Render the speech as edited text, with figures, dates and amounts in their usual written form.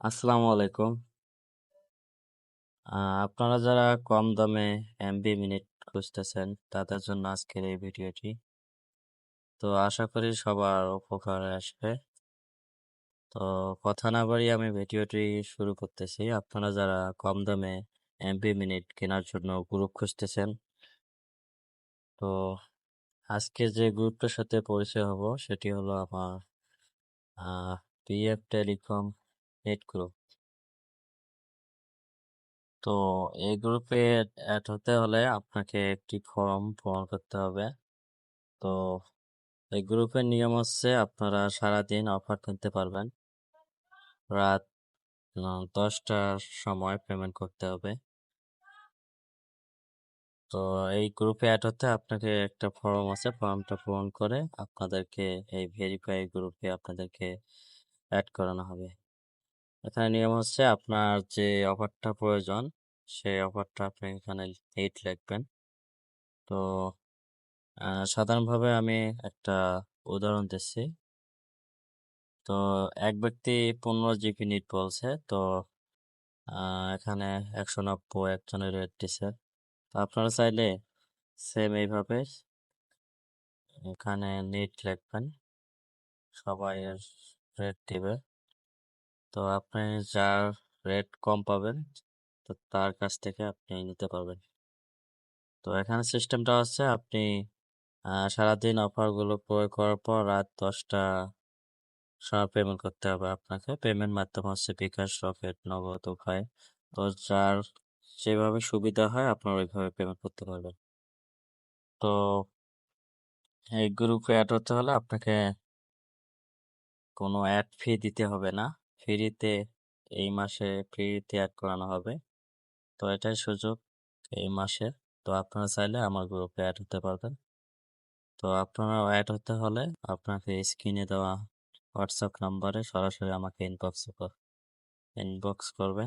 আসসালামু আলাইকুম। আপনারা যারা কম দামে এমবি মিনিট খুঁজতেছেন তাদের জন্য আজকের এই ভিডিওটি। তো আশা করি সবার উপকারে আসবে। তো কথা না বাড়িয়ে আমি ভিডিওটি শুরু করতেছি। আপনারা যারা কম দামে এমবি মিনিট কেনার জন্য গ্রুপ খুঁজতেছেন, তো আজকে যে গ্রুপটার সাথে পরিচয় হব সেটি হলো আমার পিএফ টেলিকম নেট গ্রুপ। তো এই গ্রুপে অ্যাড হতে হলে আপনাকে একটি ফর্ম পূরণ করতে হবে। তো এই গ্রুপের নিয়ম হচ্ছে আপনারা সারাদিন অফার কিনতে পারবেন। রাত 10টার সময় পেমেন্ট করতে হবে। তো এই গ্রুপে অ্যাড হতে আপনাকে একটা ফর্ম আছে, ফর্মটা পূরণ করে আপনাদেরকে এই ভেরিফাই গ্রুপে আপনাদেরকে অ্যাড করানো হবে। এখানে নিয়ম হচ্ছে আপনার যে অফারটা প্রয়োজন সেই অফারটা আপনি এখানে লিখবেন। তো সাধারণভাবে আমি একটা উদাহরণ দিচ্ছি। তো এক ব্যক্তি 15 জিবি নেট বলছে, তো এখানে 190 একজনের রেট দিছে। তো আপনারা চাইলে সেম এইভাবে এখানে নেট লিখবেন, সবাই রেট দিবে। তো আপনি যার রেট কম পাবেন তো তার কাছ থেকে আপনি নিতে পারবেন। তো এখানে সিস্টেমটা হচ্ছে আপনি সারাদিন অফারগুলো প্রয়োগ করার পর রাত 10টা সময় পেমেন্ট করতে হবে আপনাকে। পেমেন্ট মাধ্যম হচ্ছে বিকাশ, রকেট, নগদ, উপায়। তো যার যেভাবে সুবিধা হয় আপনার ওইভাবে পেমেন্ট করতে পারবেন। তো এই গ্রুপে অ্যাড হতে হলে আপনাকে কোনো অ্যাড ফি দিতে হবে না। ফ্রিতে এই মাসে ফ্রিতে অ্যাড করানো হবে। তো এটাই সুযোগ এই মাসে। তো আপনারা চাইলে আমার গ্রুপে অ্যাড হতে পারবেন। তো আপনারা অ্যাড হতে হলে আপনাকে স্ক্রিনে দেওয়া হোয়াটসঅ্যাপ নাম্বারে সরাসরি আমাকে ইনবক্স করবে।